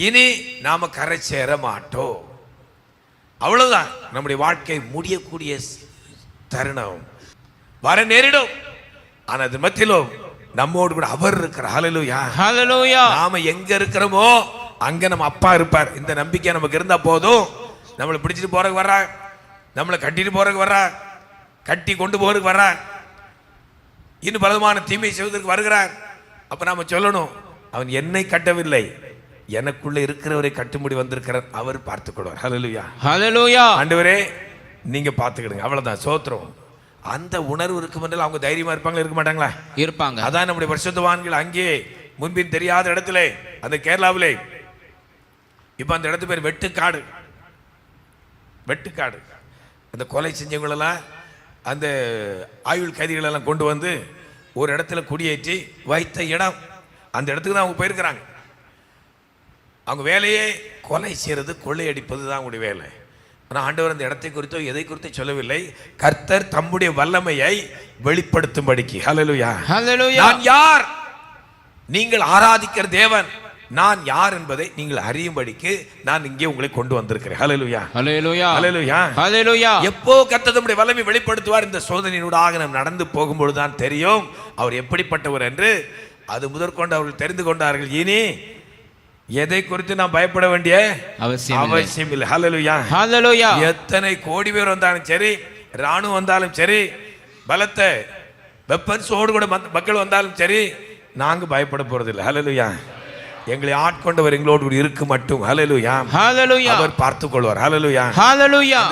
இனி நாம கரை சேர மாட்டோம். அவ்வளவுதான். நம்முடைய வாழ்க்கை முடியக்கூடிய தருணம் வர நேரிடும். ஆனா அது மத்தியிலும் நம்மோடு கூட அவர் இருக்கிறார். ஹல்லேலூயா, ஹல்லேலூயா. நாம எங்க இருக்கிறோமோ அங்க நம்ம அப்பா இருப்பார். இந்த நம்பிக்கை நமக்கு இருந்தா போதும். நம்மளை பிடிச்சிட்டு போறதுக்கு வர்றா, நம்மளை கட்டிட்டு போறதுக்கு வர்றா, கட்டி கொண்டு போறதுக்கு வர்றா, இன்னும் பலமான தீமை செய்வதற்கு வருகிறார். அப்ப நாம சொல்லணும், அவன் என்னை கட்டவில்லை, எனக்குள்ள இருக்கிறவரை கட்டும்படி வந்திருக்கிறார், அவர் பார்த்துக்கொள்வார். ஹல்லேலூயா, ஹல்லேலூயா. ஆண்டவரே நீங்க பார்த்துக்கிடுங்க. அவ்வளவுதான். சோத்திரம். அந்த உணர்வு இருக்கும் என்றால் அவங்க தைரியமா இருப்பாங்களா, இருக்க மாட்டாங்களா? இருப்பாங்க. அதான் நம்முடைய பரிசுத்தவான்கள் அங்கே முன்பின் தெரியாத இடத்துல, அந்த கேரளாவிலே இப்ப அந்த இடத்து பேர் வெட்டுக்காடு. வெட்டுக்காடு. அந்த கொலை செஞ்சவங்களெல்லாம், அந்த ஆயுள் கைதிகளெல்லாம் கொண்டு வந்து ஒரு இடத்துல குடியேற்றி வைத்த இடம். அந்த இடத்துக்கு தான் அவங்க போயிருக்கிறாங்க. அவங்க வேலையே கொலை செய்யறது, கொள்ளையடிப்பது தான் அவங்களுடைய வேலை. ஆனால் ஆண்டவர் அந்த இடத்தை குறித்தோ எதை குறித்தோ சொல்லவில்லை. கர்த்தர் தம்முடைய வல்லமையை வெளிப்படுத்தும்படிக்கு. ஹல்லேலூயா, ஹல்லேலூயா. நான் யார், நீங்கள் ஆராதிக்கிற தேவன் நான் யார் என்பதை நீங்கள் அறியும்படிக்கு நான் இங்கே உங்களை கொண்டு வந்திருக்கிறேன். ஹல்லேலூயா, ஹல்லேலூயா, ஹல்லேலூயா, ஹல்லேலூயா. எப்போ கர்த்தர் தம்முடைய வல்லமை வெளிப்படுத்துவார்? இந்த சோதனையினூடாக நாம் நடந்து போகும்பொழுது தான் தெரியும் அவர் எப்படிப்பட்டவர் என்று. அது முதற்கொண்டு அவர்கள் தெரிந்து கொண்டார்கள். இனி எதை குறித்து நாம் பயப்பட வேண்டிய அவசியம் இல்லை. ஹல்லேலூயா, ஹல்லேலூயா. எத்தனை கோடி பேர் வந்தாலும் சரி, ராணுவம் வந்தாலும் சரி, பலத்த வெப்பன்ஸோடு கூட மக்கள் வந்தாலும் சரி, நாங்க பயப்பட போறதில்லை. ஹல்லேலூயா. எங்களை ஆட்கொண்டவர் எங்களோடு இருக்க மட்டும். ஹல்லேலூயா, ஹல்லேலூயா. அவர் பார்த்துக் கொள்வார். ஹல்லேலூயா, ஹல்லேலூயா.